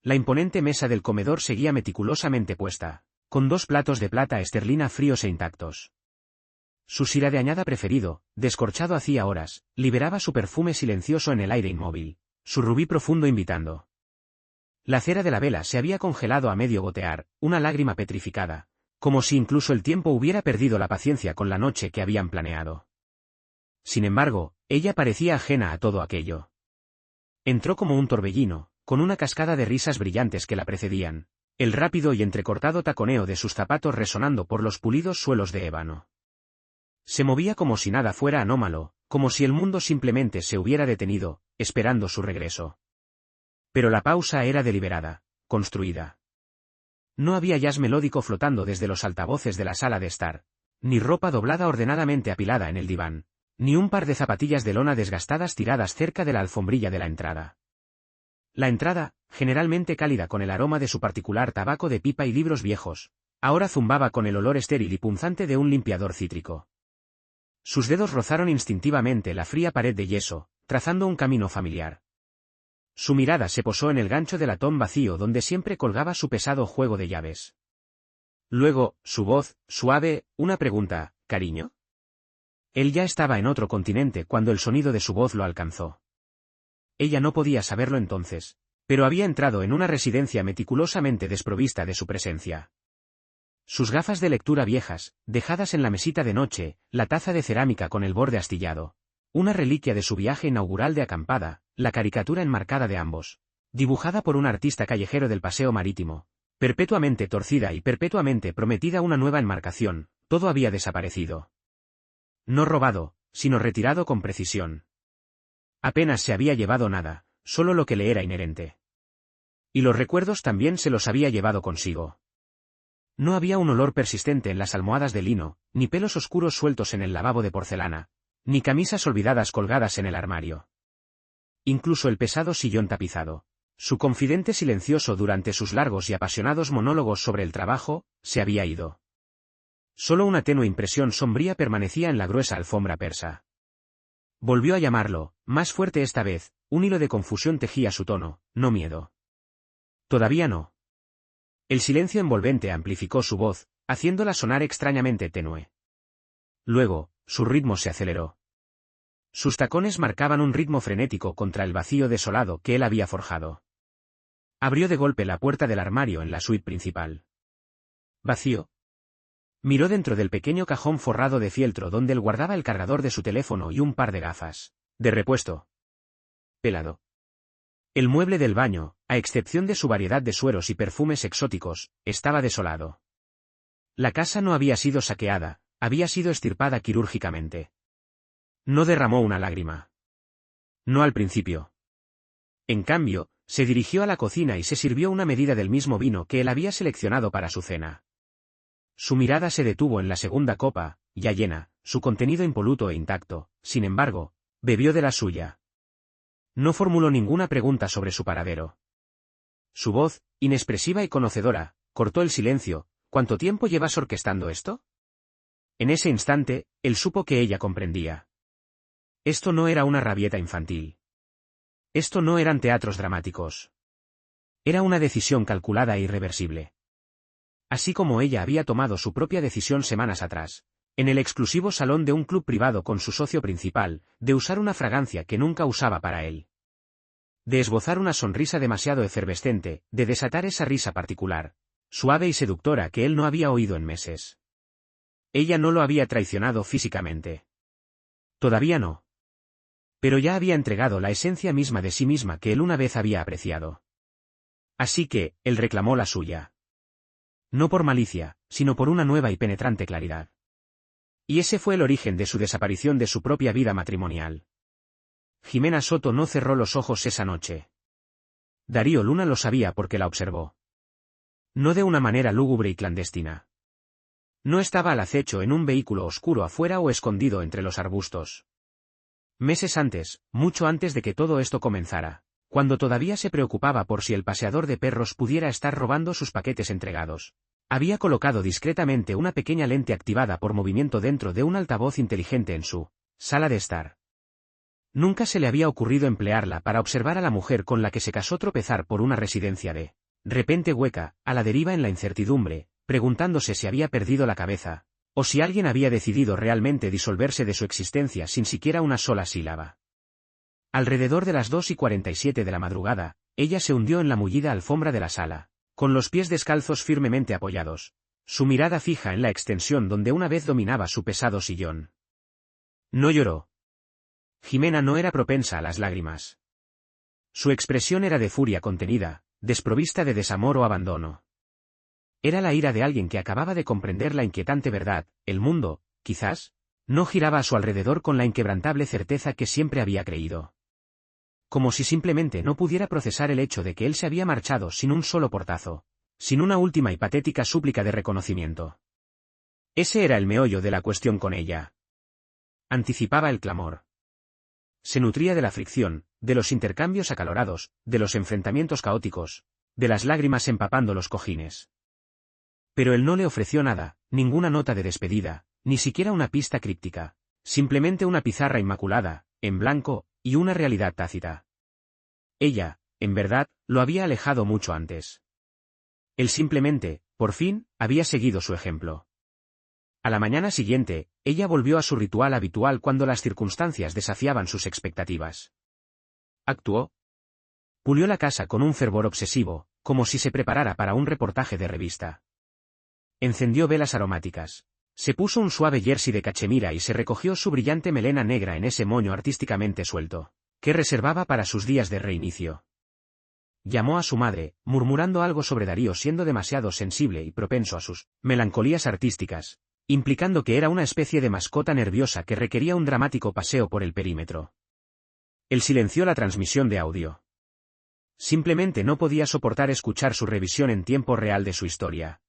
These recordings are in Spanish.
La imponente mesa del comedor seguía meticulosamente puesta, con 2 platos de plata esterlina fríos e intactos. Su sira de añada preferido, descorchado hacía horas, liberaba su perfume silencioso en el aire inmóvil, su rubí profundo invitando. La cera de la vela se había congelado a medio gotear, una lágrima petrificada, como si incluso el tiempo hubiera perdido la paciencia con la noche que habían planeado. Sin embargo, ella parecía ajena a todo aquello. Entró como un torbellino, con una cascada de risas brillantes que la precedían, el rápido y entrecortado taconeo de sus zapatos resonando por los pulidos suelos de ébano. Se movía como si nada fuera anómalo, como si el mundo simplemente se hubiera detenido, esperando su regreso. Pero la pausa era deliberada, construida. No había jazz melódico flotando desde los altavoces de la sala de estar, ni ropa doblada ordenadamente apilada en el diván, ni un par de zapatillas de lona desgastadas tiradas cerca de la alfombrilla de la entrada. La entrada, generalmente cálida con el aroma de su particular tabaco de pipa y libros viejos, ahora zumbaba con el olor estéril y punzante de un limpiador cítrico. Sus dedos rozaron instintivamente la fría pared de yeso, trazando un camino familiar. Su mirada se posó en el gancho de latón vacío donde siempre colgaba su pesado juego de llaves. Luego, su voz, suave, una pregunta, ¿cariño? Él ya estaba en otro continente cuando el sonido de su voz lo alcanzó. Ella no podía saberlo entonces, pero había entrado en una residencia meticulosamente desprovista de su presencia. Sus gafas de lectura viejas, dejadas en la mesita de noche, la taza de cerámica con el borde astillado, una reliquia de su viaje inaugural de acampada, la caricatura enmarcada de ambos, dibujada por un artista callejero del paseo marítimo, perpetuamente torcida y perpetuamente prometida una nueva enmarcación, todo había desaparecido. No robado, sino retirado con precisión. Apenas se había llevado nada, solo lo que le era inherente. Y los recuerdos también se los había llevado consigo. No había un olor persistente en las almohadas de lino, ni pelos oscuros sueltos en el lavabo de porcelana, ni camisas olvidadas colgadas en el armario. Incluso el pesado sillón tapizado, su confidente silencioso durante sus largos y apasionados monólogos sobre el trabajo, se había ido. Solo una tenue impresión sombría permanecía en la gruesa alfombra persa. Volvió a llamarlo, más fuerte esta vez, un hilo de confusión tejía su tono, no miedo. Todavía no. El silencio envolvente amplificó su voz, haciéndola sonar extrañamente tenue. Luego, su ritmo se aceleró. Sus tacones marcaban un ritmo frenético contra el vacío desolado que él había forjado. Abrió de golpe la puerta del armario en la suite principal. Vacío. Miró dentro del pequeño cajón forrado de fieltro donde él guardaba el cargador de su teléfono y un par de gafas, de repuesto. Pelado. El mueble del baño, a excepción de su variedad de sueros y perfumes exóticos, estaba desolado. La casa no había sido saqueada, había sido extirpada quirúrgicamente. No derramó una lágrima. No al principio. En cambio, se dirigió a la cocina y se sirvió una medida del mismo vino que él había seleccionado para su cena. Su mirada se detuvo en la segunda copa, ya llena, su contenido impoluto e intacto, sin embargo, bebió de la suya. No formuló ninguna pregunta sobre su paradero. Su voz, inexpresiva y conocedora, cortó el silencio. ¿Cuánto tiempo llevas orquestando esto? En ese instante, él supo que ella comprendía. Esto no era una rabieta infantil. Esto no eran teatros dramáticos. Era una decisión calculada e irreversible. Así como ella había tomado su propia decisión semanas atrás, en el exclusivo salón de un club privado con su socio principal, de usar una fragancia que nunca usaba para él. De esbozar una sonrisa demasiado efervescente, de desatar esa risa particular, suave y seductora que él no había oído en meses. Ella no lo había traicionado físicamente. Todavía no. Pero ya había entregado la esencia misma de sí misma que él una vez había apreciado. Así que, él reclamó la suya. No por malicia, sino por una nueva y penetrante claridad. Y ese fue el origen de su desaparición de su propia vida matrimonial. Jimena Soto no cerró los ojos esa noche. Darío Luna lo sabía porque la observó. No de una manera lúgubre y clandestina. No estaba al acecho en un vehículo oscuro afuera o escondido entre los arbustos. Meses antes, mucho antes de que todo esto comenzara, cuando todavía se preocupaba por si el paseador de perros pudiera estar robando sus paquetes entregados, había colocado discretamente una pequeña lente activada por movimiento dentro de un altavoz inteligente en su sala de estar. Nunca se le había ocurrido emplearla para observar a la mujer con la que se casó tropezar por una residencia de repente hueca, a la deriva en la incertidumbre, preguntándose si había perdido la cabeza, o si alguien había decidido realmente disolverse de su existencia sin siquiera una sola sílaba. Alrededor de las 2:47 de la madrugada, ella se hundió en la mullida alfombra de la sala, con los pies descalzos firmemente apoyados, su mirada fija en la extensión donde una vez dominaba su pesado sillón. No lloró. Jimena no era propensa a las lágrimas. Su expresión era de furia contenida, desprovista de desamor o abandono. Era la ira de alguien que acababa de comprender la inquietante verdad: el mundo, quizás, no giraba a su alrededor con la inquebrantable certeza que siempre había creído. Como si simplemente no pudiera procesar el hecho de que él se había marchado sin un solo portazo, sin una última y patética súplica de reconocimiento. Ese era el meollo de la cuestión con ella. Anticipaba el clamor. Se nutría de la fricción, de los intercambios acalorados, de los enfrentamientos caóticos, de las lágrimas empapando los cojines. Pero él no le ofreció nada, ninguna nota de despedida, ni siquiera una pista críptica, simplemente una pizarra inmaculada, en blanco, y una realidad tácita. Ella, en verdad, lo había alejado mucho antes. Él simplemente, por fin, había seguido su ejemplo. A la mañana siguiente, ella volvió a su ritual habitual cuando las circunstancias desafiaban sus expectativas. Actuó. Pulió la casa con un fervor obsesivo, como si se preparara para un reportaje de revista. Encendió velas aromáticas. Se puso un suave jersey de cachemira y se recogió su brillante melena negra en ese moño artísticamente suelto, que reservaba para sus días de reinicio. Llamó a su madre, murmurando algo sobre Darío siendo demasiado sensible y propenso a sus melancolías artísticas, implicando que era una especie de mascota nerviosa que requería un dramático paseo por el perímetro. Él silenció la transmisión de audio. Simplemente no podía soportar escuchar su revisión en tiempo real de su historia.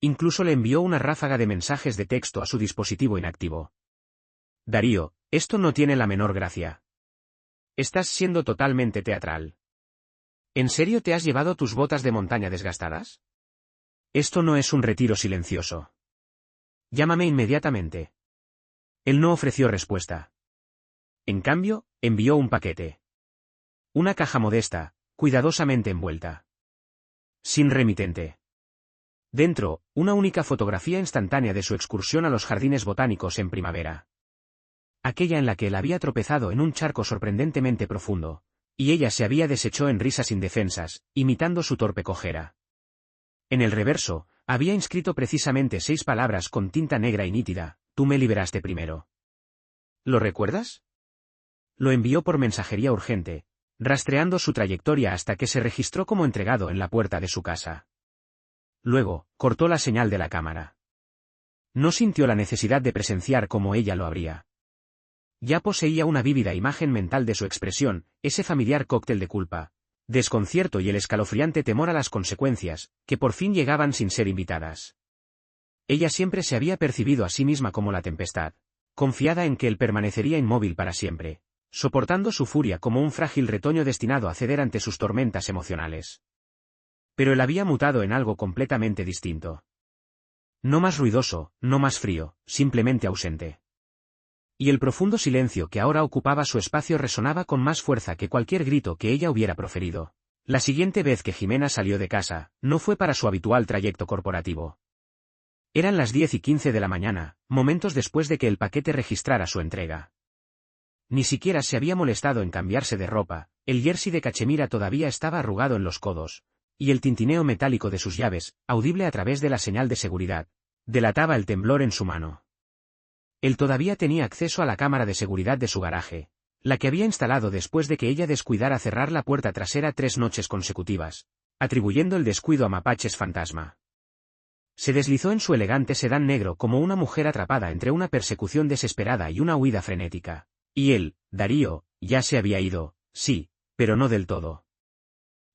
Incluso le envió una ráfaga de mensajes de texto a su dispositivo inactivo. Darío, esto no tiene la menor gracia. Estás siendo totalmente teatral. ¿En serio te has llevado tus botas de montaña desgastadas? Esto no es un retiro silencioso. Llámame inmediatamente. Él no ofreció respuesta. En cambio, envió un paquete. Una caja modesta, cuidadosamente envuelta. Sin remitente. Dentro, una única fotografía instantánea de su excursión a los jardines botánicos en primavera. Aquella en la que él había tropezado en un charco sorprendentemente profundo, y ella se había deshecho en risas indefensas, imitando su torpe cojera. En el reverso, había inscrito precisamente 6 palabras con tinta negra y nítida: tú me liberaste primero. ¿Lo recuerdas? Lo envió por mensajería urgente, rastreando su trayectoria hasta que se registró como entregado en la puerta de su casa. Luego, cortó la señal de la cámara. No sintió la necesidad de presenciar como ella lo habría. Ya poseía una vívida imagen mental de su expresión, ese familiar cóctel de culpa, desconcierto y el escalofriante temor a las consecuencias, que por fin llegaban sin ser invitadas. Ella siempre se había percibido a sí misma como la tempestad, confiada en que él permanecería inmóvil para siempre, soportando su furia como un frágil retoño destinado a ceder ante sus tormentas emocionales. Pero él había mutado en algo completamente distinto. No más ruidoso, no más frío, simplemente ausente. Y el profundo silencio que ahora ocupaba su espacio resonaba con más fuerza que cualquier grito que ella hubiera proferido. La siguiente vez que Jimena salió de casa, no fue para su habitual trayecto corporativo. Eran las 10:15 de la mañana, momentos después de que el paquete registrara su entrega. Ni siquiera se había molestado en cambiarse de ropa, el jersey de cachemira todavía estaba arrugado en los codos, y el tintineo metálico de sus llaves, audible a través de la señal de seguridad, delataba el temblor en su mano. Él todavía tenía acceso a la cámara de seguridad de su garaje, la que había instalado después de que ella descuidara cerrar la puerta trasera 3 noches consecutivas, atribuyendo el descuido a mapaches fantasma. Se deslizó en su elegante sedán negro como una mujer atrapada entre una persecución desesperada y una huida frenética. Y él, Darío, ya se había ido, sí, pero no del todo.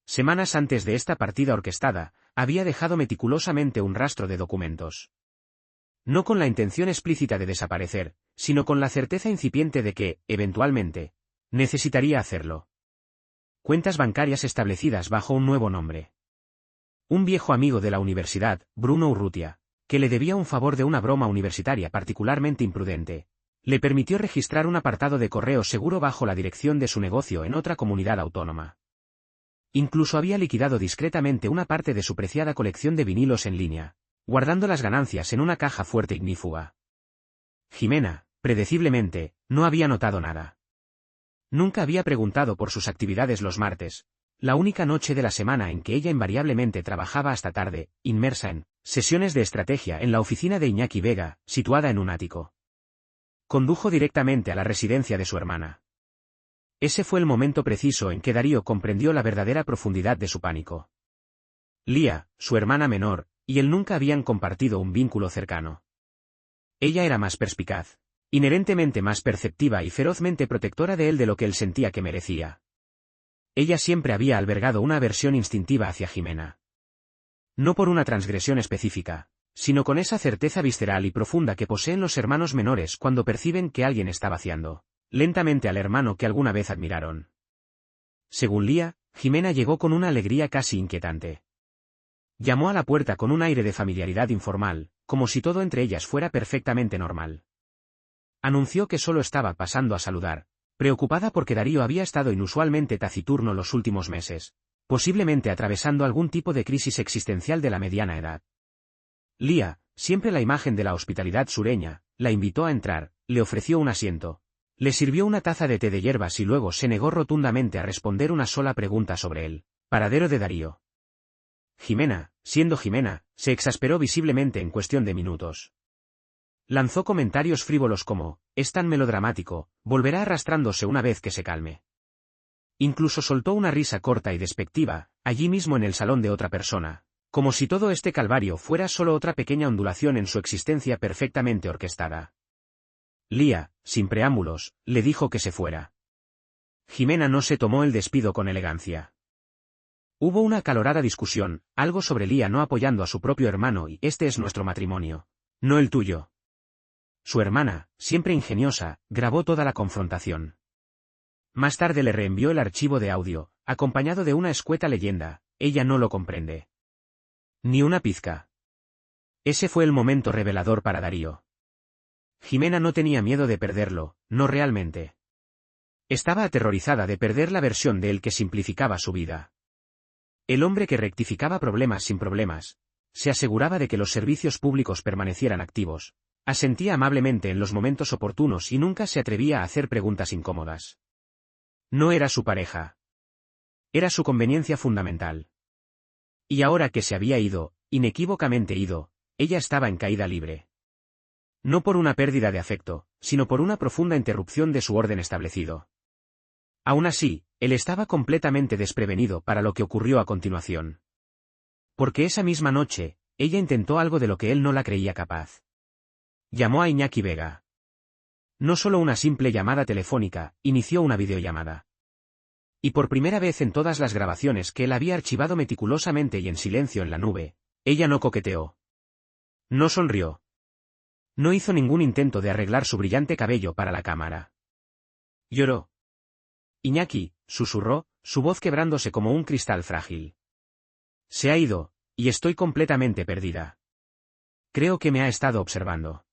Semanas antes de esta partida orquestada, había dejado meticulosamente un rastro de documentos. No con la intención explícita de desaparecer, sino con la certeza incipiente de que, eventualmente, necesitaría hacerlo. Cuentas bancarias establecidas bajo un nuevo nombre. Un viejo amigo de la universidad, Bruno Urrutia, que le debía un favor de una broma universitaria particularmente imprudente, Le permitió registrar un apartado de correo seguro bajo la dirección de su negocio en otra comunidad autónoma. Incluso había liquidado discretamente una parte de su preciada colección de vinilos en línea, guardando las ganancias en una caja fuerte ignífuga. Jimena, predeciblemente, no había notado nada. Nunca había preguntado por sus actividades los martes, la única noche de la semana en que ella invariablemente trabajaba hasta tarde, inmersa en sesiones de estrategia en la oficina de Iñaki Vega, situada en un ático. Condujo directamente a la residencia de su hermana. Ese fue el momento preciso en que Darío comprendió la verdadera profundidad de su pánico. Lía, su hermana menor, y él nunca habían compartido un vínculo cercano. Ella era más perspicaz, inherentemente más perceptiva y ferozmente protectora de él de lo que él sentía que merecía. Ella siempre había albergado una aversión instintiva hacia Jimena. No por una transgresión específica, sino con esa certeza visceral y profunda que poseen los hermanos menores cuando perciben que alguien está vaciando lentamente al hermano que alguna vez admiraron. Según Lía, Jimena llegó con una alegría casi inquietante. Llamó a la puerta con un aire de familiaridad informal, como si todo entre ellas fuera perfectamente normal. Anunció que solo estaba pasando a saludar, preocupada porque Darío había estado inusualmente taciturno los últimos meses, posiblemente atravesando algún tipo de crisis existencial de la mediana edad. Lía, siempre la imagen de la hospitalidad sureña, la invitó a entrar, le ofreció un asiento, le sirvió una taza de té de hierbas y luego se negó rotundamente a responder una sola pregunta sobre el paradero de Darío. Jimena, siendo Jimena, se exasperó visiblemente en cuestión de minutos. Lanzó comentarios frívolos como, es tan melodramático, volverá arrastrándose una vez que se calme. Incluso soltó una risa corta y despectiva, allí mismo en el salón de otra persona, como si todo este calvario fuera solo otra pequeña ondulación en su existencia perfectamente orquestada. Lía, sin preámbulos, le dijo que se fuera. Jimena no se tomó el despido con elegancia. Hubo una acalorada discusión, algo sobre Lía no apoyando a su propio hermano y este es nuestro matrimonio, no el tuyo. Su hermana, siempre ingeniosa, grabó toda la confrontación. Más tarde le reenvió el archivo de audio, acompañado de una escueta leyenda, ella no lo comprende. Ni una pizca. Ese fue el momento revelador para Darío. Jimena no tenía miedo de perderlo, no realmente. Estaba aterrorizada de perder la versión de él que simplificaba su vida. El hombre que rectificaba problemas sin problemas, se aseguraba de que los servicios públicos permanecieran activos, asentía amablemente en los momentos oportunos y nunca se atrevía a hacer preguntas incómodas. No era su pareja. Era su conveniencia fundamental. Y ahora que se había ido, inequívocamente ido, ella estaba en caída libre. No por una pérdida de afecto, sino por una profunda interrupción de su orden establecido. Aún así, él estaba completamente desprevenido para lo que ocurrió a continuación. Porque esa misma noche, ella intentó algo de lo que él no la creía capaz. Llamó a Iñaki Vega. No solo una simple llamada telefónica, inició una videollamada. Y por primera vez en todas las grabaciones que él había archivado meticulosamente y en silencio en la nube, ella no coqueteó. No sonrió. No hizo ningún intento de arreglar su brillante cabello para la cámara. Lloró. Iñaki, susurró, su voz quebrándose como un cristal frágil. Se ha ido, y estoy completamente perdida. Creo que me ha estado observando.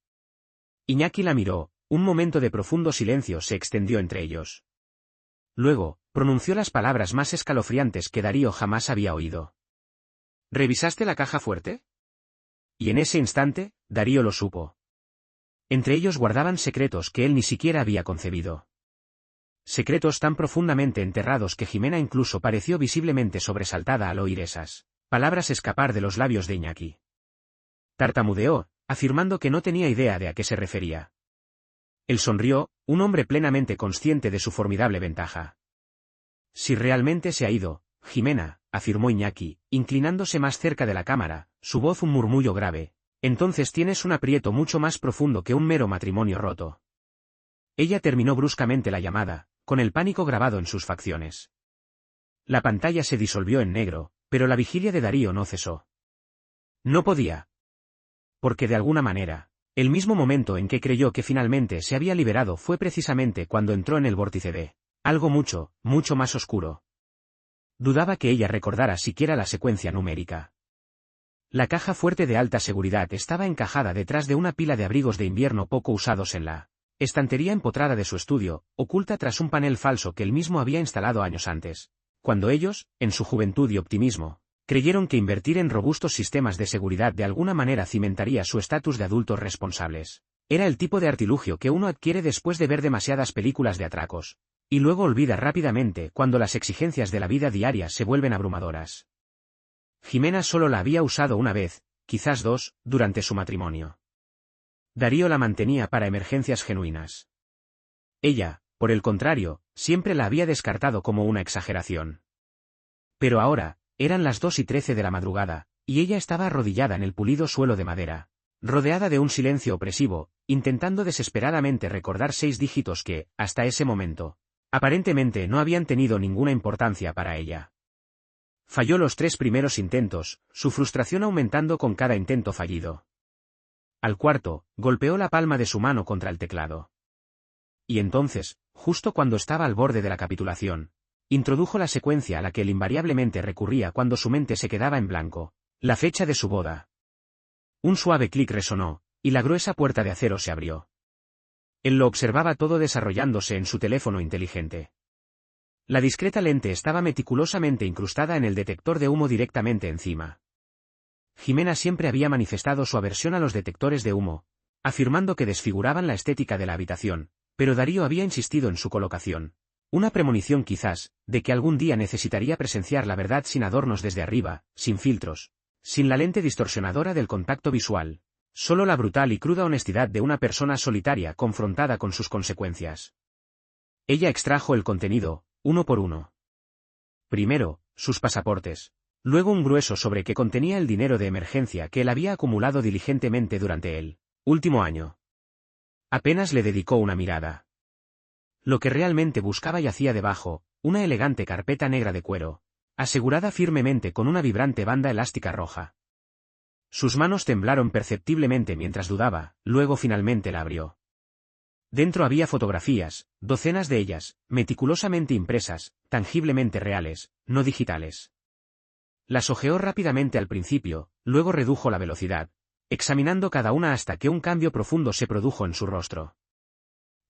Iñaki la miró, un momento de profundo silencio se extendió entre ellos. Luego, pronunció las palabras más escalofriantes que Darío jamás había oído. ¿Revisaste la caja fuerte? Y en ese instante, Darío lo supo. Entre ellos guardaban secretos que él ni siquiera había concebido. Secretos tan profundamente enterrados que Jimena incluso pareció visiblemente sobresaltada al oír esas palabras escapar de los labios de Iñaki. Tartamudeó, afirmando que no tenía idea de a qué se refería. Él sonrió, un hombre plenamente consciente de su formidable ventaja. Si realmente se ha ido, Jimena, afirmó Iñaki, inclinándose más cerca de la cámara, su voz un murmullo grave, entonces tienes un aprieto mucho más profundo que un mero matrimonio roto. Ella terminó bruscamente la llamada, con el pánico grabado en sus facciones. La pantalla se disolvió en negro, pero la vigilia de Darío no cesó. No podía. Porque de alguna manera, el mismo momento en que creyó que finalmente se había liberado fue precisamente cuando entró en el vórtice de algo mucho, mucho más oscuro. Dudaba que ella recordara siquiera la secuencia numérica. La caja fuerte de alta seguridad estaba encajada detrás de una pila de abrigos de invierno poco usados en la Estantería empotrada de su estudio, oculta tras un panel falso que él mismo había instalado años antes, cuando ellos, en su juventud y optimismo, creyeron que invertir en robustos sistemas de seguridad de alguna manera cimentaría su estatus de adultos responsables. Era el tipo de artilugio que uno adquiere después de ver demasiadas películas de atracos, y luego olvida rápidamente cuando las exigencias de la vida diaria se vuelven abrumadoras. Ximena solo la había usado una vez, quizás dos, durante su matrimonio. Darío la mantenía para emergencias genuinas. Ella, por el contrario, siempre la había descartado como una exageración. Pero ahora, eran las 2:13 de la madrugada, y ella estaba arrodillada en el pulido suelo de madera, rodeada de un silencio opresivo, intentando desesperadamente recordar 6 dígitos que, hasta ese momento, aparentemente no habían tenido ninguna importancia para ella. Falló los 3 primeros intentos, su frustración aumentando con cada intento fallido. Al cuarto, golpeó la palma de su mano contra el teclado. Y entonces, justo cuando estaba al borde de la capitulación, introdujo la secuencia a la que él invariablemente recurría cuando su mente se quedaba en blanco, la fecha de su boda. Un suave clic resonó, y la gruesa puerta de acero se abrió. Él lo observaba todo desarrollándose en su teléfono inteligente. La discreta lente estaba meticulosamente incrustada en el detector de humo directamente encima. Ximena siempre había manifestado su aversión a los detectores de humo, afirmando que desfiguraban la estética de la habitación, pero Darío había insistido en su colocación. Una premonición quizás, de que algún día necesitaría presenciar la verdad sin adornos desde arriba, sin filtros, sin la lente distorsionadora del contacto visual, solo la brutal y cruda honestidad de una persona solitaria confrontada con sus consecuencias. Ella extrajo el contenido, uno por uno. Primero, sus pasaportes. Luego un grueso sobre que contenía el dinero de emergencia que él había acumulado diligentemente durante el último año. Apenas le dedicó una mirada. Lo que realmente buscaba yacía debajo, una elegante carpeta negra de cuero, asegurada firmemente con una vibrante banda elástica roja. Sus manos temblaron perceptiblemente mientras dudaba, luego finalmente la abrió. Dentro había fotografías, docenas de ellas, meticulosamente impresas, tangiblemente reales, no digitales. Las hojeó rápidamente al principio, luego redujo la velocidad, examinando cada una hasta que un cambio profundo se produjo en su rostro.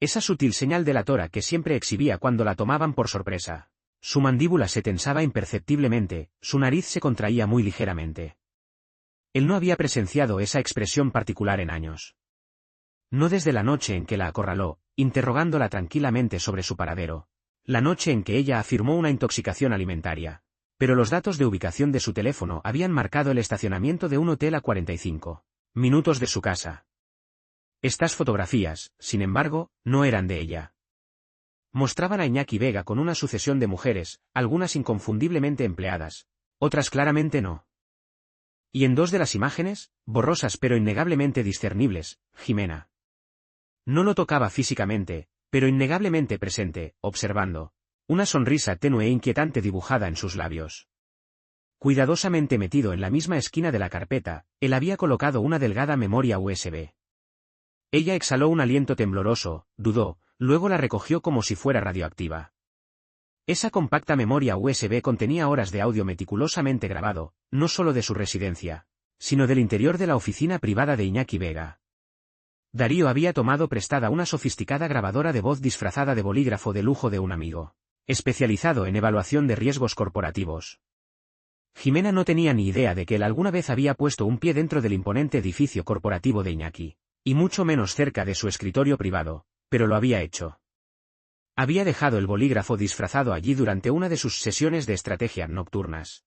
Esa sutil señal delatora que siempre exhibía cuando la tomaban por sorpresa. Su mandíbula se tensaba imperceptiblemente, su nariz se contraía muy ligeramente. Él no había presenciado esa expresión particular en años. No desde la noche en que la acorraló, interrogándola tranquilamente sobre su paradero, la noche en que ella afirmó una intoxicación alimentaria. Pero los datos de ubicación de su teléfono habían marcado el estacionamiento de un hotel a 45 minutos de su casa. Estas fotografías, sin embargo, no eran de ella. Mostraban a Iñaki Vega con una sucesión de mujeres, algunas inconfundiblemente empleadas, otras claramente no. Y en 2 de las imágenes, borrosas pero innegablemente discernibles, Ximena. No lo tocaba físicamente, pero innegablemente presente, observando. Una sonrisa tenue e inquietante dibujada en sus labios. Cuidadosamente metido en la misma esquina de la carpeta, él había colocado una delgada memoria USB. Ella exhaló un aliento tembloroso, dudó, luego la recogió como si fuera radioactiva. Esa compacta memoria USB contenía horas de audio meticulosamente grabado, no solo de su residencia, sino del interior de la oficina privada de Iñaki Vega. Darío había tomado prestada una sofisticada grabadora de voz disfrazada de bolígrafo de lujo de un amigo, especializado en evaluación de riesgos corporativos. Ximena no tenía ni idea de que él alguna vez había puesto un pie dentro del imponente edificio corporativo de Iñaki, y mucho menos cerca de su escritorio privado, pero lo había hecho. Había dejado el bolígrafo disfrazado allí durante una de sus sesiones de estrategia nocturnas.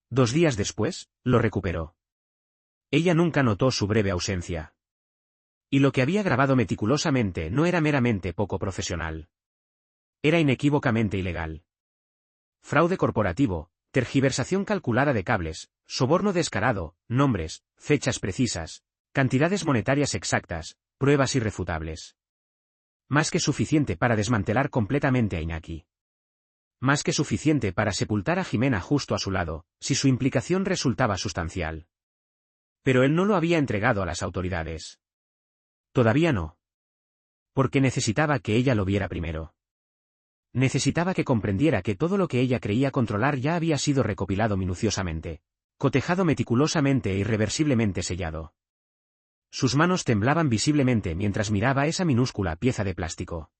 2 días después, lo recuperó. Ella nunca notó su breve ausencia. Y lo que había grabado meticulosamente no era meramente poco profesional. Era inequívocamente ilegal. Fraude corporativo, tergiversación calculada de cables, soborno descarado, nombres, fechas precisas, cantidades monetarias exactas, pruebas irrefutables. Más que suficiente para desmantelar completamente a Iñaki. Más que suficiente para sepultar a Ximena justo a su lado, si su implicación resultaba sustancial. Pero él no lo había entregado a las autoridades. Todavía no. Porque necesitaba que ella lo viera primero. Necesitaba que comprendiera que todo lo que ella creía controlar ya había sido recopilado minuciosamente, cotejado meticulosamente e irreversiblemente sellado. Sus manos temblaban visiblemente mientras miraba esa minúscula pieza de plástico.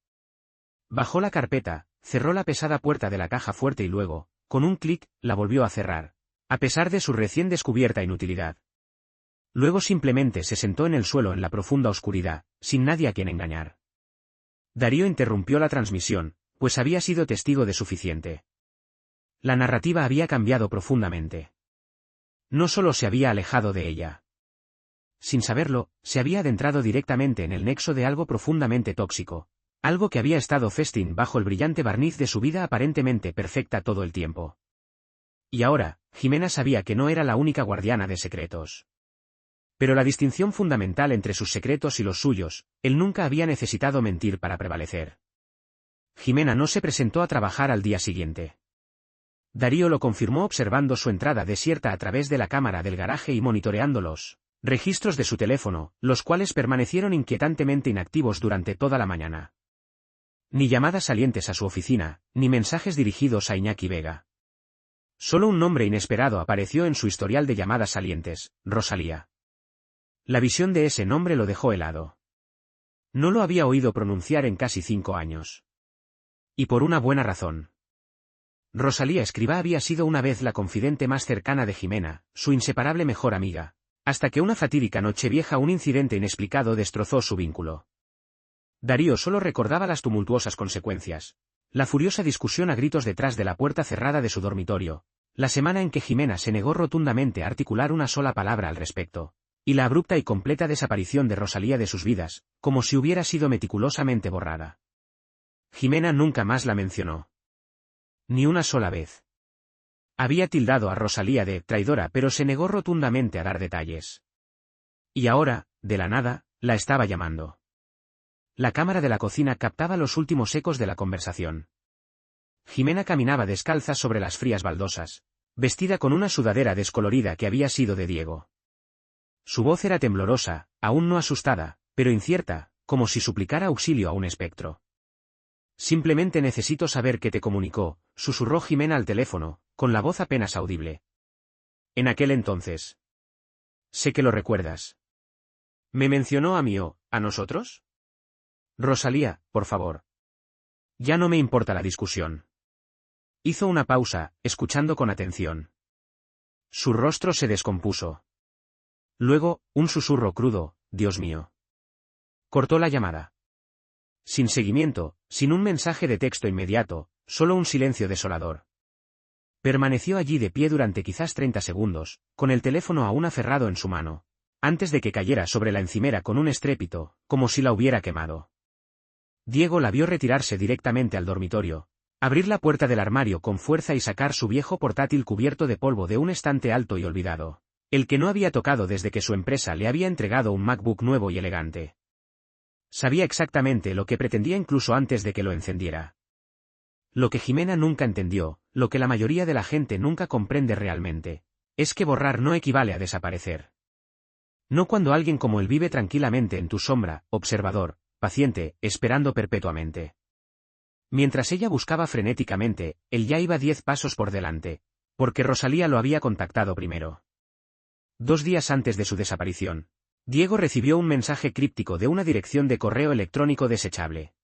Bajó la carpeta, cerró la pesada puerta de la caja fuerte y luego, con un clic, la volvió a cerrar, a pesar de su recién descubierta inutilidad. Luego simplemente se sentó en el suelo en la profunda oscuridad, sin nadie a quien engañar. Darío interrumpió la transmisión, pues había sido testigo de suficiente. La narrativa había cambiado profundamente. No solo se había alejado de ella. Sin saberlo, se había adentrado directamente en el nexo de algo profundamente tóxico, algo que había estado festín bajo el brillante barniz de su vida aparentemente perfecta todo el tiempo. Y ahora, Jimena sabía que no era la única guardiana de secretos. Pero la distinción fundamental entre sus secretos y los suyos, él nunca había necesitado mentir para prevalecer. Jimena no se presentó a trabajar al día siguiente. Darío lo confirmó observando su entrada desierta a través de la cámara del garaje y monitoreando los registros de su teléfono, los cuales permanecieron inquietantemente inactivos durante toda la mañana. Ni llamadas salientes a su oficina, ni mensajes dirigidos a Iñaki Vega. Solo un nombre inesperado apareció en su historial de llamadas salientes: Rosalía. La visión de ese nombre lo dejó helado. No lo había oído pronunciar en casi 5 años. Y por una buena razón. Rosalía Escrivá había sido una vez la confidente más cercana de Jimena, su inseparable mejor amiga, hasta que una fatídica nochevieja un incidente inexplicado destrozó su vínculo. Darío solo recordaba las tumultuosas consecuencias, la furiosa discusión a gritos detrás de la puerta cerrada de su dormitorio, la semana en que Jimena se negó rotundamente a articular una sola palabra al respecto, y la abrupta y completa desaparición de Rosalía de sus vidas, como si hubiera sido meticulosamente borrada. Jimena nunca más la mencionó. Ni una sola vez. Había tildado a Rosalía de traidora, pero se negó rotundamente a dar detalles. Y ahora, de la nada, la estaba llamando. La cámara de la cocina captaba los últimos ecos de la conversación. Jimena caminaba descalza sobre las frías baldosas, vestida con una sudadera descolorida que había sido de Diego. Su voz era temblorosa, aún no asustada, pero incierta, como si suplicara auxilio a un espectro. Simplemente necesito saber qué te comunicó, susurró Jimena al teléfono, con la voz apenas audible. En aquel entonces. Sé que lo recuerdas. ¿Me mencionó a mí o a nosotros? Rosalía, por favor. Ya no me importa la discusión. Hizo una pausa, escuchando con atención. Su rostro se descompuso. Luego, un susurro crudo: Dios mío. Cortó la llamada. Sin seguimiento, sin un mensaje de texto inmediato, solo un silencio desolador. Permaneció allí de pie durante quizás 30 segundos, con el teléfono aún aferrado en su mano, antes de que cayera sobre la encimera con un estrépito, como si la hubiera quemado. Diego la vio retirarse directamente al dormitorio, abrir la puerta del armario con fuerza y sacar su viejo portátil cubierto de polvo de un estante alto y olvidado, el que no había tocado desde que su empresa le había entregado un MacBook nuevo y elegante. Sabía exactamente lo que pretendía incluso antes de que lo encendiera. Lo que Jimena nunca entendió, lo que la mayoría de la gente nunca comprende realmente, es que borrar no equivale a desaparecer. No cuando alguien como él vive tranquilamente en tu sombra, observador, paciente, esperando perpetuamente. Mientras ella buscaba frenéticamente, él ya iba 10 pasos por delante, porque Rosalía lo había contactado primero. 2 días antes de su desaparición, Diego recibió un mensaje críptico de una dirección de correo electrónico desechable.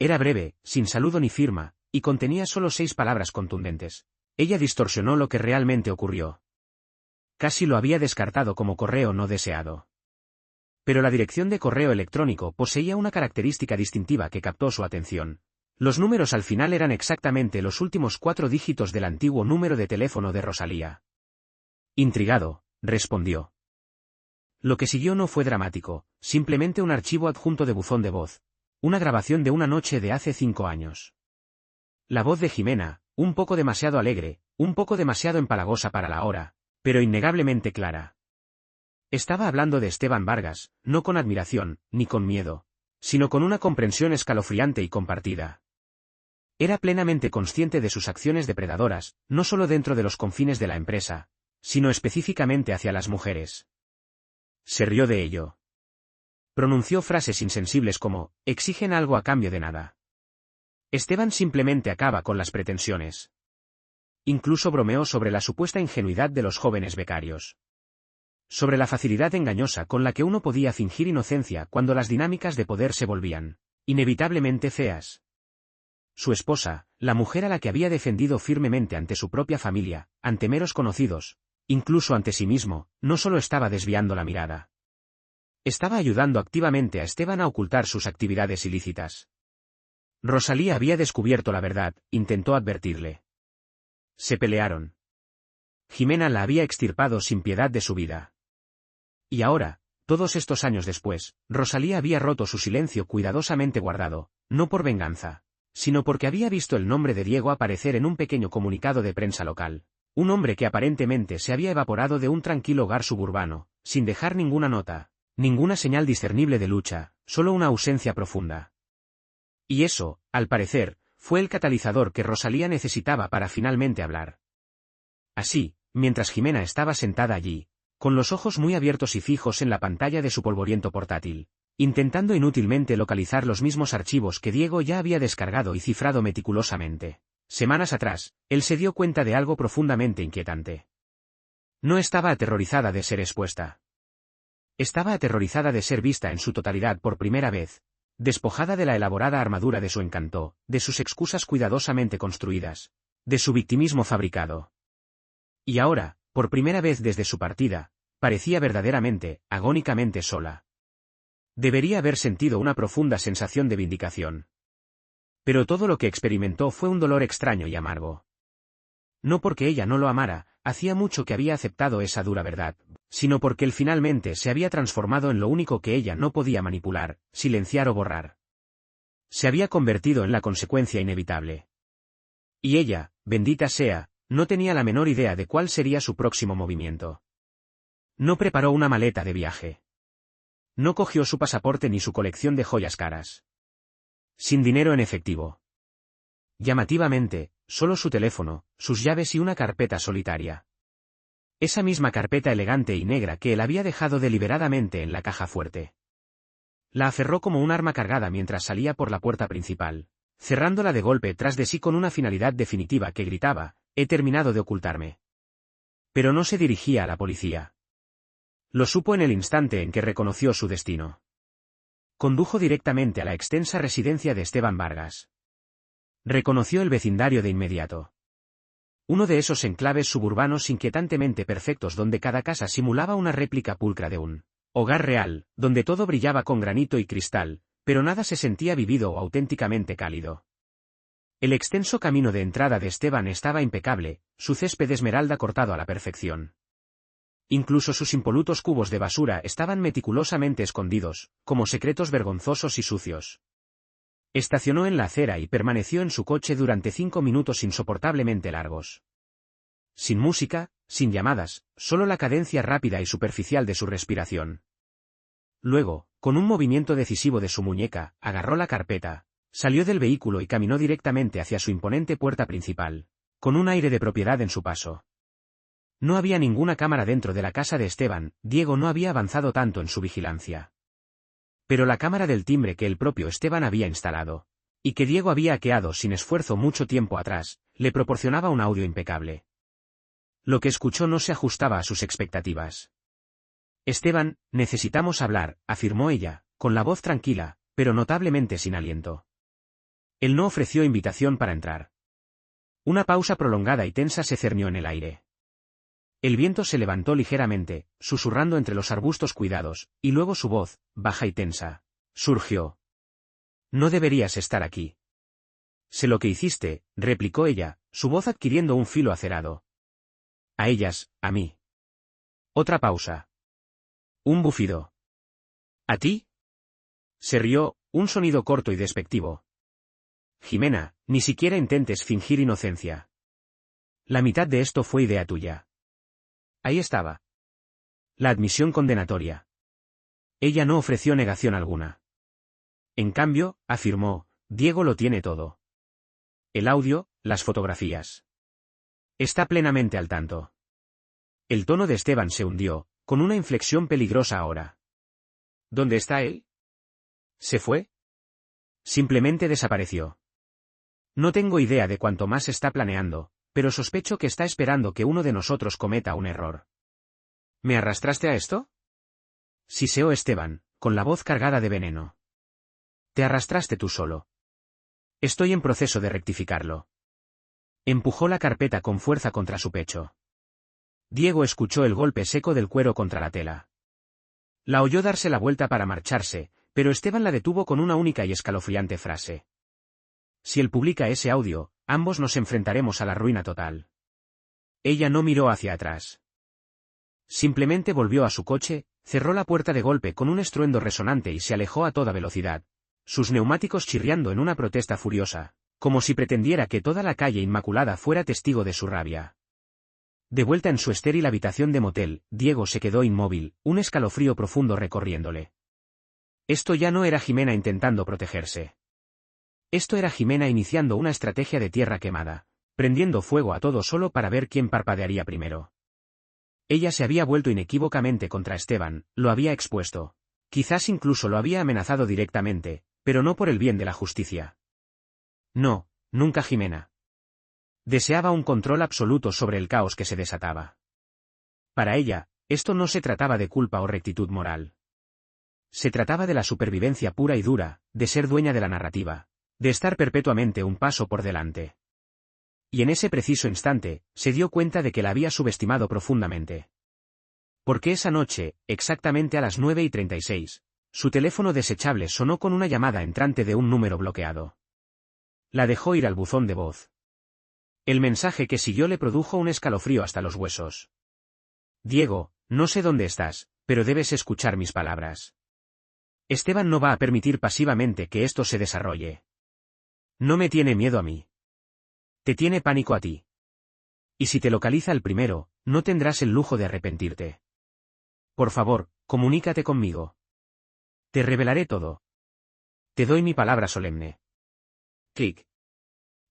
Era breve, sin saludo ni firma, y contenía solo 6 palabras contundentes. Ella distorsionó lo que realmente ocurrió. Casi lo había descartado como correo no deseado. Pero la dirección de correo electrónico poseía una característica distintiva que captó su atención. Los números al final eran exactamente los últimos 4 dígitos del antiguo número de teléfono de Rosalía. Intrigado, respondió. Lo que siguió no fue dramático, simplemente un archivo adjunto de buzón de voz, una grabación de una noche de hace 5 años. La voz de Jimena, un poco demasiado alegre, un poco demasiado empalagosa para la hora, pero innegablemente clara. Estaba hablando de Esteban Vargas, no con admiración, ni con miedo, sino con una comprensión escalofriante y compartida. Era plenamente consciente de sus acciones depredadoras, no solo dentro de los confines de la empresa, sino específicamente hacia las mujeres. Se rió de ello. Pronunció frases insensibles como: exigen algo a cambio de nada. Esteban simplemente acaba con las pretensiones. Incluso bromeó sobre la supuesta ingenuidad de los jóvenes becarios. sobre la facilidad engañosa con la que uno podía fingir inocencia cuando las dinámicas de poder se volvían inevitablemente feas. Su esposa, la mujer a la que había defendido firmemente ante su propia familia, ante meros conocidos, incluso ante sí mismo, no solo estaba desviando la mirada. Estaba ayudando activamente a Esteban a ocultar sus actividades ilícitas. Rosalía había descubierto la verdad, intentó advertirle. Se pelearon. Jimena la había extirpado sin piedad de su vida. Y ahora, todos estos años después, Rosalía había roto su silencio cuidadosamente guardado, no por venganza, sino porque había visto el nombre de Diego aparecer en un pequeño comunicado de prensa local. Un hombre que aparentemente se había evaporado de un tranquilo hogar suburbano, sin dejar ninguna nota, ninguna señal discernible de lucha, solo una ausencia profunda. Y eso, al parecer, fue el catalizador que Rosalía necesitaba para finalmente hablar. Así, mientras Jimena estaba sentada allí, con los ojos muy abiertos y fijos en la pantalla de su polvoriento portátil, intentando inútilmente localizar los mismos archivos que Diego ya había descargado y cifrado meticulosamente. Semanas atrás, él se dio cuenta de algo profundamente inquietante. No estaba aterrorizada de ser expuesta. Estaba aterrorizada de ser vista en su totalidad por primera vez, despojada de la elaborada armadura de su encanto, de sus excusas cuidadosamente construidas, de su victimismo fabricado. Y ahora, por primera vez desde su partida, parecía verdaderamente, agónicamente sola. Debería haber sentido una profunda sensación de vindicación. Pero todo lo que experimentó fue un dolor extraño y amargo. No porque ella no lo amara, hacía mucho que había aceptado esa dura verdad, sino porque él finalmente se había transformado en lo único que ella no podía manipular, silenciar o borrar. Se había convertido en la consecuencia inevitable. Y ella, bendita sea, no tenía la menor idea de cuál sería su próximo movimiento. No preparó una maleta de viaje. No cogió su pasaporte ni su colección de joyas caras. Sin dinero en efectivo. Llamativamente, solo su teléfono, sus llaves y una carpeta solitaria. Esa misma carpeta elegante y negra que él había dejado deliberadamente en la caja fuerte. La aferró como un arma cargada mientras salía por la puerta principal, cerrándola de golpe tras de sí con una finalidad definitiva que gritaba: «He terminado de ocultarme». Pero no se dirigía a la policía. Lo supo en el instante en que reconoció su destino. Condujo directamente a la extensa residencia de Esteban Vargas. Reconoció el vecindario de inmediato. Uno de esos enclaves suburbanos inquietantemente perfectos donde cada casa simulaba una réplica pulcra de un hogar real, donde todo brillaba con granito y cristal, pero nada se sentía vivido o auténticamente cálido. El extenso camino de entrada de Esteban estaba impecable, su césped esmeralda cortado a la perfección. Incluso sus impolutos cubos de basura estaban meticulosamente escondidos, como secretos vergonzosos y sucios. Estacionó en la acera y permaneció en su coche durante 5 minutos insoportablemente largos. Sin música, sin llamadas, solo la cadencia rápida y superficial de su respiración. Luego, con un movimiento decisivo de su muñeca, agarró la carpeta, salió del vehículo y caminó directamente hacia su imponente puerta principal, con un aire de propiedad en su paso. No había ninguna cámara dentro de la casa de Esteban, Diego no había avanzado tanto en su vigilancia. Pero la cámara del timbre que el propio Esteban había instalado, y que Diego había hackeado sin esfuerzo mucho tiempo atrás, le proporcionaba un audio impecable. Lo que escuchó no se ajustaba a sus expectativas. «Esteban, necesitamos hablar», afirmó ella, con la voz tranquila, pero notablemente sin aliento. Él no ofreció invitación para entrar. Una pausa prolongada y tensa se cernió en el aire. El viento se levantó ligeramente, susurrando entre los arbustos cuidados, y luego su voz, baja y tensa, surgió. «No deberías estar aquí». «Sé lo que hiciste», replicó ella, su voz adquiriendo un filo acerado. «A ellas, a mí». Otra pausa. Un bufido. «¿A ti?» Se rió, un sonido corto y despectivo. «Jimena, ni siquiera intentes fingir inocencia. La mitad de esto fue idea tuya». Ahí estaba. La admisión condenatoria. Ella no ofreció negación alguna. En cambio, afirmó, Diego lo tiene todo. El audio, las fotografías. Está plenamente al tanto. El tono de Esteban se hundió, con una inflexión peligrosa ahora. ¿Dónde está él? ¿Se fue? Simplemente desapareció. No tengo idea de cuánto más está planeando, pero sospecho que está esperando que uno de nosotros cometa un error. ¿Me arrastraste a esto? Siseó Esteban, con la voz cargada de veneno. Te arrastraste tú solo. Estoy en proceso de rectificarlo. Empujó la carpeta con fuerza contra su pecho. Diego escuchó el golpe seco del cuero contra la tela. La oyó darse la vuelta para marcharse, pero Esteban la detuvo con una única y escalofriante frase. Si él publica ese audio, ambos nos enfrentaremos a la ruina total. Ella no miró hacia atrás. Simplemente volvió a su coche, cerró la puerta de golpe con un estruendo resonante y se alejó a toda velocidad, sus neumáticos chirriando en una protesta furiosa, como si pretendiera que toda la calle Inmaculada fuera testigo de su rabia. De vuelta en su estéril habitación de motel, Diego se quedó inmóvil, un escalofrío profundo recorriéndole. Esto ya no era Jimena intentando protegerse. Esto era Jimena iniciando una estrategia de tierra quemada, prendiendo fuego a todo solo para ver quién parpadearía primero. Ella se había vuelto inequívocamente contra Esteban, lo había expuesto. Quizás incluso lo había amenazado directamente, pero no por el bien de la justicia. No, nunca Jimena. Deseaba un control absoluto sobre el caos que se desataba. Para ella, esto no se trataba de culpa o rectitud moral. Se trataba de la supervivencia pura y dura, de ser dueña de la narrativa, de estar perpetuamente un paso por delante. Y en ese preciso instante, se dio cuenta de que la había subestimado profundamente. Porque esa noche, exactamente a las 9:36, su teléfono desechable sonó con una llamada entrante de un número bloqueado. La dejó ir al buzón de voz. El mensaje que siguió le produjo un escalofrío hasta los huesos. Diego, no sé dónde estás, pero debes escuchar mis palabras. Esteban no va a permitir pasivamente que esto se desarrolle. No me tiene miedo a mí. Te tiene pánico a ti. Y si te localiza el primero, no tendrás el lujo de arrepentirte. Por favor, comunícate conmigo. Te revelaré todo. Te doy mi palabra solemne. Clic.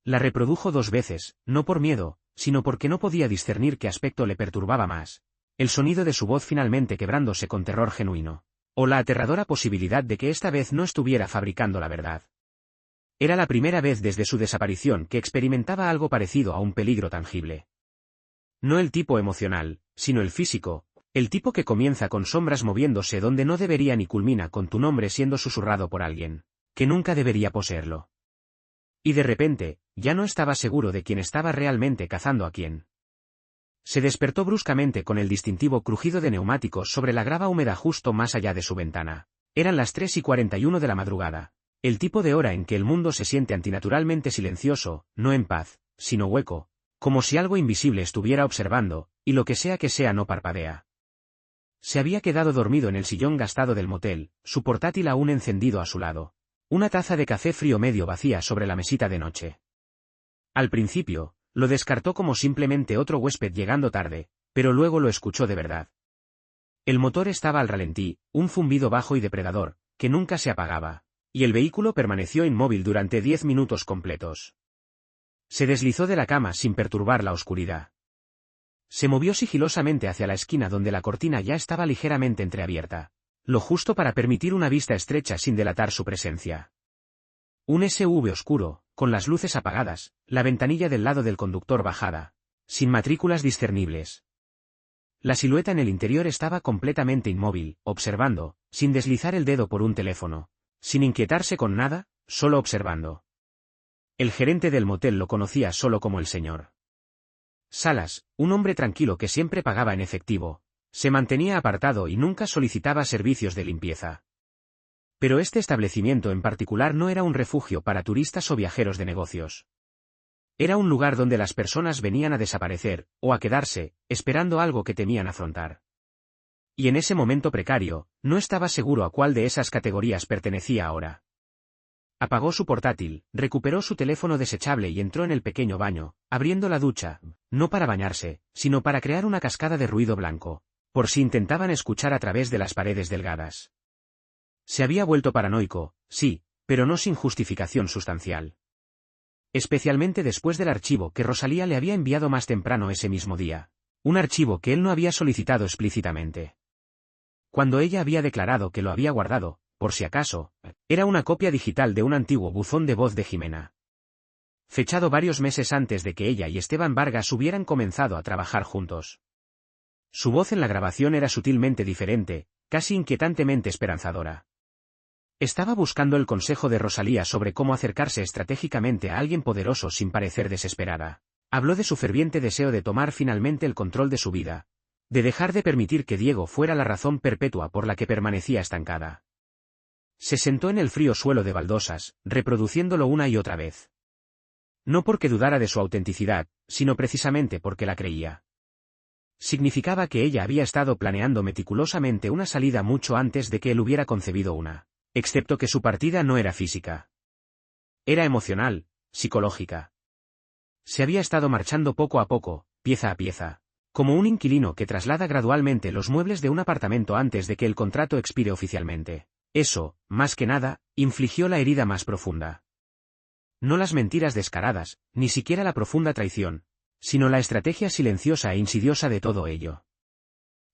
La reprodujo 2 veces, no por miedo, sino porque no podía discernir qué aspecto le perturbaba más, el sonido de su voz finalmente quebrándose con terror genuino, o la aterradora posibilidad de que esta vez no estuviera fabricando la verdad. Era la primera vez desde su desaparición que experimentaba algo parecido a un peligro tangible. No el tipo emocional, sino el físico, el tipo que comienza con sombras moviéndose donde no deberían y culmina con tu nombre siendo susurrado por alguien, que nunca debería poseerlo. Y de repente, ya no estaba seguro de quién estaba realmente cazando a quién. Se despertó bruscamente con el distintivo crujido de neumáticos sobre la grava húmeda justo más allá de su ventana. Eran las 3:41 de la madrugada. El tipo de hora en que el mundo se siente antinaturalmente silencioso, no en paz, sino hueco, como si algo invisible estuviera observando, y lo que sea no parpadea. Se había quedado dormido en el sillón gastado del motel, su portátil aún encendido a su lado. Una taza de café frío medio vacía sobre la mesita de noche. Al principio, lo descartó como simplemente otro huésped llegando tarde, pero luego lo escuchó de verdad. El motor estaba al ralentí, un zumbido bajo y depredador, que nunca se apagaba, y el vehículo permaneció inmóvil durante 10 minutos completos. Se deslizó de la cama sin perturbar la oscuridad. Se movió sigilosamente hacia la esquina donde la cortina ya estaba ligeramente entreabierta, lo justo para permitir una vista estrecha sin delatar su presencia. Un SUV oscuro, con las luces apagadas, la ventanilla del lado del conductor bajada, sin matrículas discernibles. La silueta en el interior estaba completamente inmóvil, observando, sin deslizar el dedo por un teléfono, sin inquietarse con nada, solo observando. El gerente del motel lo conocía solo como el señor Salas, un hombre tranquilo que siempre pagaba en efectivo, se mantenía apartado y nunca solicitaba servicios de limpieza. Pero este establecimiento en particular no era un refugio para turistas o viajeros de negocios. Era un lugar donde las personas venían a desaparecer, o a quedarse, esperando algo que temían afrontar. Y en ese momento precario, no estaba seguro a cuál de esas categorías pertenecía ahora. Apagó su portátil, recuperó su teléfono desechable y entró en el pequeño baño, abriendo la ducha, no para bañarse, sino para crear una cascada de ruido blanco, por si intentaban escuchar a través de las paredes delgadas. Se había vuelto paranoico, sí, pero no sin justificación sustancial. Especialmente después del archivo que Rosalía le había enviado más temprano ese mismo día, un archivo que él no había solicitado explícitamente. Cuando ella había declarado que lo había guardado, por si acaso, era una copia digital de un antiguo buzón de voz de Jimena. Fechado varios meses antes de que ella y Esteban Vargas hubieran comenzado a trabajar juntos. Su voz en la grabación era sutilmente diferente, casi inquietantemente esperanzadora. Estaba buscando el consejo de Rosalía sobre cómo acercarse estratégicamente a alguien poderoso sin parecer desesperada. Habló de su ferviente deseo de tomar finalmente el control de su vida, de dejar de permitir que Diego fuera la razón perpetua por la que permanecía estancada. Se sentó en el frío suelo de baldosas, reproduciéndolo una y otra vez. No porque dudara de su autenticidad, sino precisamente porque la creía. Significaba que ella había estado planeando meticulosamente una salida mucho antes de que él hubiera concebido una, excepto que su partida no era física. Era emocional, psicológica. Se había estado marchando poco a poco, pieza a pieza, como un inquilino que traslada gradualmente los muebles de un apartamento antes de que el contrato expire oficialmente. Eso, más que nada, infligió la herida más profunda. No las mentiras descaradas, ni siquiera la profunda traición, sino la estrategia silenciosa e insidiosa de todo ello.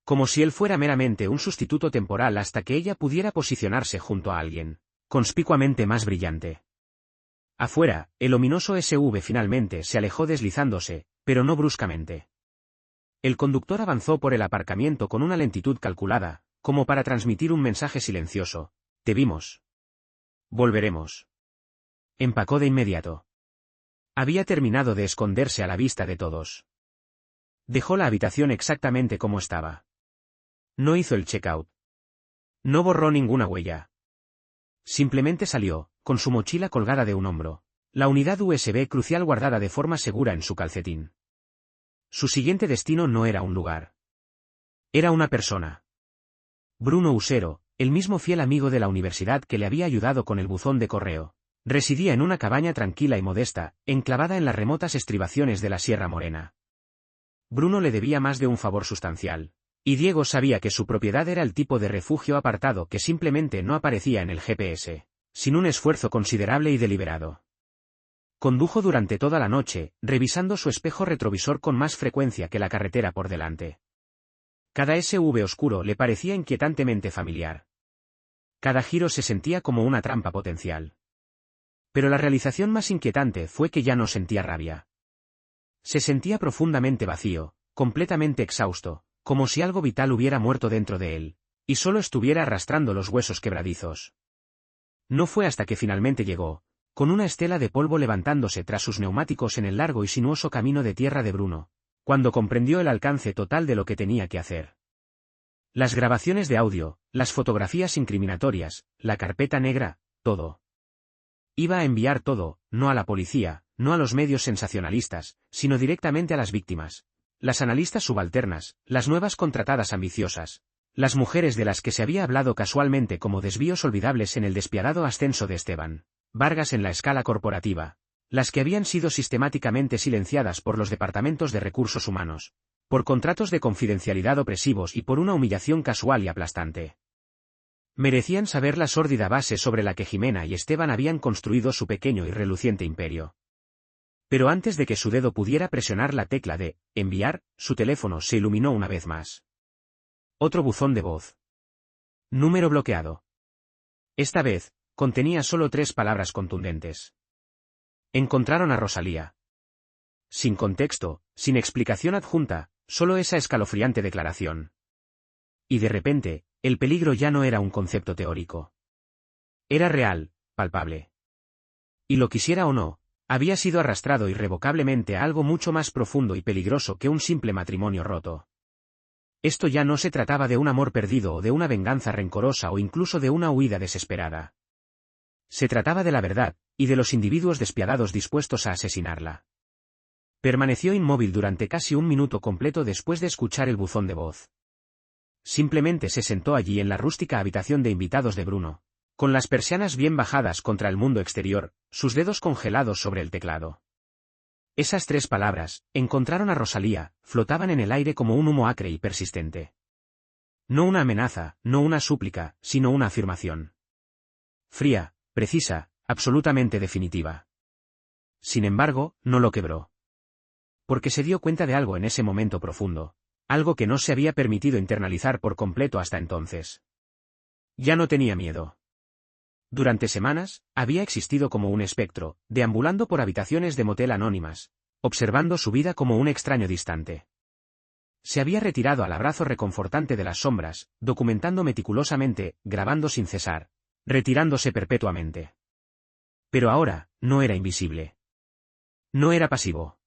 Como si él fuera meramente un sustituto temporal hasta que ella pudiera posicionarse junto a alguien, conspicuamente más brillante. Afuera, el ominoso SUV finalmente se alejó deslizándose, pero no bruscamente. El conductor avanzó por el aparcamiento con una lentitud calculada, como para transmitir un mensaje silencioso. Te vimos. Volveremos. Empacó de inmediato. Había terminado de esconderse a la vista de todos. Dejó la habitación exactamente como estaba. No hizo el checkout. No borró ninguna huella. Simplemente salió, con su mochila colgada de un hombro, la unidad USB crucial guardada de forma segura en su calcetín. Su siguiente destino no era un lugar. Era una persona. Bruno Usero, el mismo fiel amigo de la universidad que le había ayudado con el buzón de correo, residía en una cabaña tranquila y modesta, enclavada en las remotas estribaciones de la Sierra Morena. Bruno le debía más de un favor sustancial, y Diego sabía que su propiedad era el tipo de refugio apartado que simplemente no aparecía en el GPS, sin un esfuerzo considerable y deliberado. Condujo durante toda la noche, revisando su espejo retrovisor con más frecuencia que la carretera por delante. Cada SUV oscuro le parecía inquietantemente familiar. Cada giro se sentía como una trampa potencial. Pero la realización más inquietante fue que ya no sentía rabia. Se sentía profundamente vacío, completamente exhausto, como si algo vital hubiera muerto dentro de él, y solo estuviera arrastrando los huesos quebradizos. No fue hasta que finalmente llegó, con una estela de polvo levantándose tras sus neumáticos en el largo y sinuoso camino de tierra de Bruno, cuando comprendió el alcance total de lo que tenía que hacer. Las grabaciones de audio, las fotografías incriminatorias, la carpeta negra, todo. Iba a enviar todo, no a la policía, no a los medios sensacionalistas, sino directamente a las víctimas, las analistas subalternas, las nuevas contratadas ambiciosas, las mujeres de las que se había hablado casualmente como desvíos olvidables en el despiadado ascenso de Esteban Vargas en la escala corporativa, las que habían sido sistemáticamente silenciadas por los departamentos de recursos humanos, por contratos de confidencialidad opresivos y por una humillación casual y aplastante. Merecían saber la sórdida base sobre la que Jimena y Esteban habían construido su pequeño y reluciente imperio. Pero antes de que su dedo pudiera presionar la tecla de enviar, su teléfono se iluminó una vez más. Otro buzón de voz. Número bloqueado. Esta vez, contenía solo 3 palabras contundentes. Encontraron a Rosalía. Sin contexto, sin explicación adjunta, solo esa escalofriante declaración. Y de repente, el peligro ya no era un concepto teórico. Era real, palpable. Y lo quisiera o no, había sido arrastrado irrevocablemente a algo mucho más profundo y peligroso que un simple matrimonio roto. Esto ya no se trataba de un amor perdido o de una venganza rencorosa o incluso de una huida desesperada. Se trataba de la verdad, y de los individuos despiadados dispuestos a asesinarla. Permaneció inmóvil durante casi un minuto completo después de escuchar el buzón de voz. Simplemente se sentó allí en la rústica habitación de invitados de Bruno, con las persianas bien bajadas contra el mundo exterior, sus dedos congelados sobre el teclado. Esas 3 palabras, encontraron a Rosalía, flotaban en el aire como un humo acre y persistente. No una amenaza, no una súplica, sino una afirmación. Fría, precisa, absolutamente definitiva. Sin embargo, no lo quebró. Porque se dio cuenta de algo en ese momento profundo, algo que no se había permitido internalizar por completo hasta entonces. Ya no tenía miedo. Durante semanas, había existido como un espectro, deambulando por habitaciones de motel anónimas, observando su vida como un extraño distante. Se había retirado al abrazo reconfortante de las sombras, documentando meticulosamente, grabando sin cesar, retirándose perpetuamente. Pero ahora, no era invisible. No era pasivo.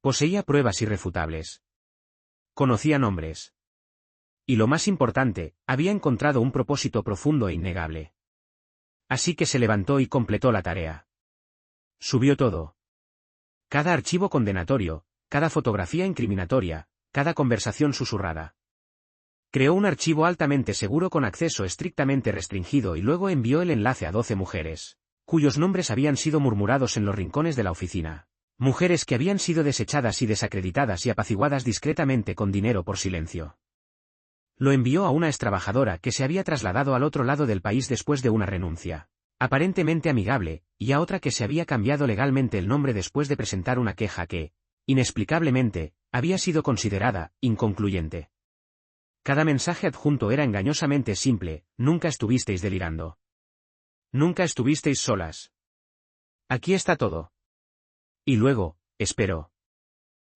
Poseía pruebas irrefutables. Conocía nombres. Y lo más importante, había encontrado un propósito profundo e innegable. Así que se levantó y completó la tarea. Subió todo. Cada archivo condenatorio, cada fotografía incriminatoria, cada conversación susurrada. Creó un archivo altamente seguro con acceso estrictamente restringido y luego envió el enlace a 12 mujeres, cuyos nombres habían sido murmurados en los rincones de la oficina. Mujeres que habían sido desechadas y desacreditadas y apaciguadas discretamente con dinero por silencio. Lo envió a una extrabajadora que se había trasladado al otro lado del país después de una renuncia, aparentemente amigable, y a otra que se había cambiado legalmente el nombre después de presentar una queja que, inexplicablemente, había sido considerada inconcluyente. Cada mensaje adjunto era engañosamente simple: nunca estuvisteis delirando. Nunca estuvisteis solas. Aquí está todo. Y luego, esperó.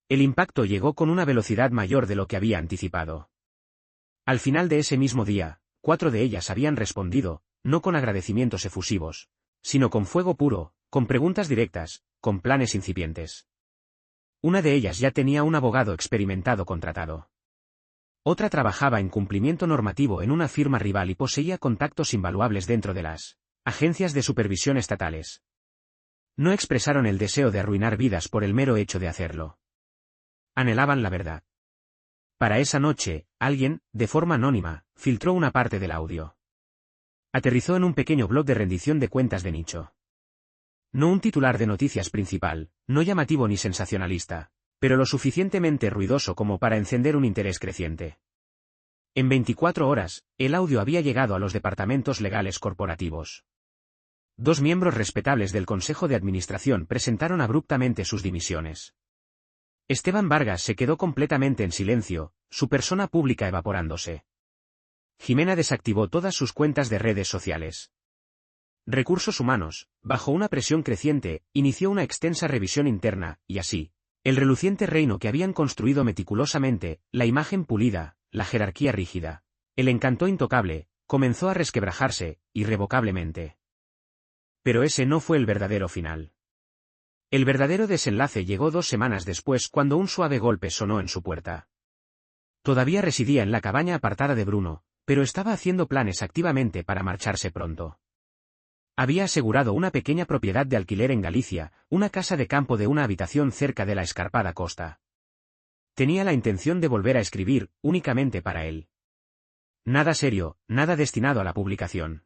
El impacto llegó con una velocidad mayor de lo que había anticipado. Al final de ese mismo día, 4 de ellas habían respondido, no con agradecimientos efusivos, sino con fuego puro, con preguntas directas, con planes incipientes. Una de ellas ya tenía un abogado experimentado contratado. Otra trabajaba en cumplimiento normativo en una firma rival y poseía contactos invaluables dentro de las agencias de supervisión estatales. No expresaron el deseo de arruinar vidas por el mero hecho de hacerlo. Anhelaban la verdad. Para esa noche, alguien, de forma anónima, filtró una parte del audio. Aterrizó en un pequeño blog de rendición de cuentas de nicho. No un titular de noticias principal, no llamativo ni sensacionalista, pero lo suficientemente ruidoso como para encender un interés creciente. En 24 horas, el audio había llegado a los departamentos legales corporativos. 2 miembros respetables del Consejo de Administración presentaron abruptamente sus dimisiones. Esteban Vargas se quedó completamente en silencio, su persona pública evaporándose. Jimena desactivó todas sus cuentas de redes sociales. Recursos Humanos, bajo una presión creciente, inició una extensa revisión interna, y así, el reluciente reino que habían construido meticulosamente, la imagen pulida, la jerarquía rígida, el encanto intocable, comenzó a resquebrajarse, irrevocablemente. Pero ese no fue el verdadero final. El verdadero desenlace llegó 2 semanas después cuando un suave golpe sonó en su puerta. Todavía residía en la cabaña apartada de Bruno, pero estaba haciendo planes activamente para marcharse pronto. Había asegurado una pequeña propiedad de alquiler en Galicia, una casa de campo de una habitación cerca de la escarpada costa. Tenía la intención de volver a escribir, únicamente para él. Nada serio, nada destinado a la publicación.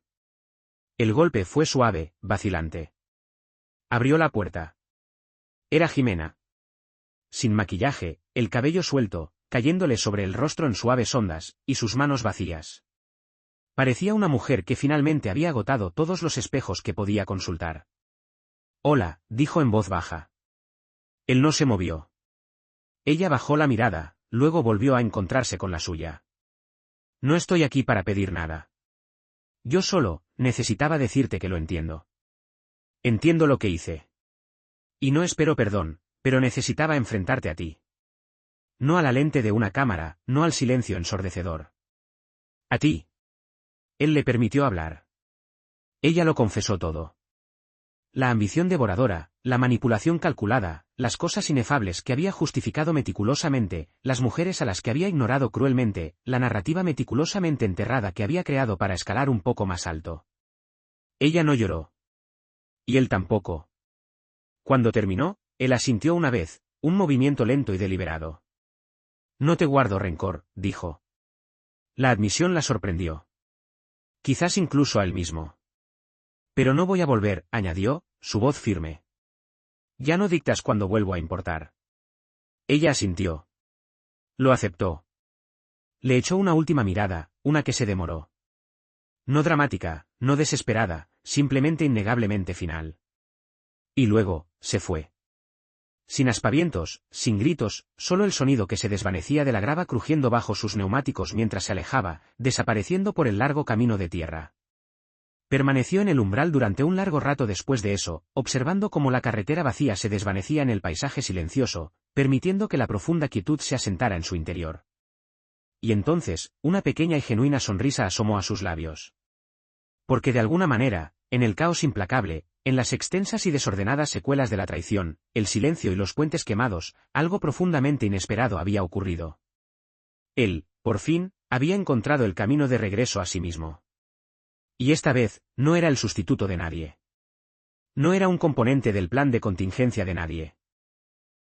El golpe fue suave, vacilante. Abrió la puerta. Era Jimena. Sin maquillaje, el cabello suelto, cayéndole sobre el rostro en suaves ondas, y sus manos vacías. Parecía una mujer que finalmente había agotado todos los espejos que podía consultar. «Hola», dijo en voz baja. Él no se movió. Ella bajó la mirada, luego volvió a encontrarse con la suya. «No estoy aquí para pedir nada. Yo solo, necesitaba decirte que lo entiendo. Entiendo lo que hice. Y no espero perdón, pero necesitaba enfrentarte a ti. No a la lente de una cámara, no al silencio ensordecedor. A ti». Él le permitió hablar. Ella lo confesó todo. La ambición devoradora, la manipulación calculada, las cosas inefables que había justificado meticulosamente, las mujeres a las que había ignorado cruelmente, la narrativa meticulosamente enterrada que había creado para escalar un poco más alto. Ella no lloró. Y él tampoco. Cuando terminó, él asintió una vez, un movimiento lento y deliberado. «No te guardo rencor», dijo. La admisión la sorprendió. Quizás incluso a él mismo. «Pero no voy a volver», añadió, su voz firme. «Ya no dictas cuando vuelvo a importar». Ella asintió. Lo aceptó. Le echó una última mirada, una que se demoró. No dramática, no desesperada, simplemente innegablemente final. Y luego, se fue. Sin aspavientos, sin gritos, solo el sonido que se desvanecía de la grava crujiendo bajo sus neumáticos mientras se alejaba, desapareciendo por el largo camino de tierra. Permaneció en el umbral durante un largo rato después de eso, observando cómo la carretera vacía se desvanecía en el paisaje silencioso, permitiendo que la profunda quietud se asentara en su interior. Y entonces, una pequeña y genuina sonrisa asomó a sus labios. Porque de alguna manera, en el caos implacable, en las extensas y desordenadas secuelas de la traición, el silencio y los puentes quemados, algo profundamente inesperado había ocurrido. Él, por fin, había encontrado el camino de regreso a sí mismo. Y esta vez, no era el sustituto de nadie. No era un componente del plan de contingencia de nadie.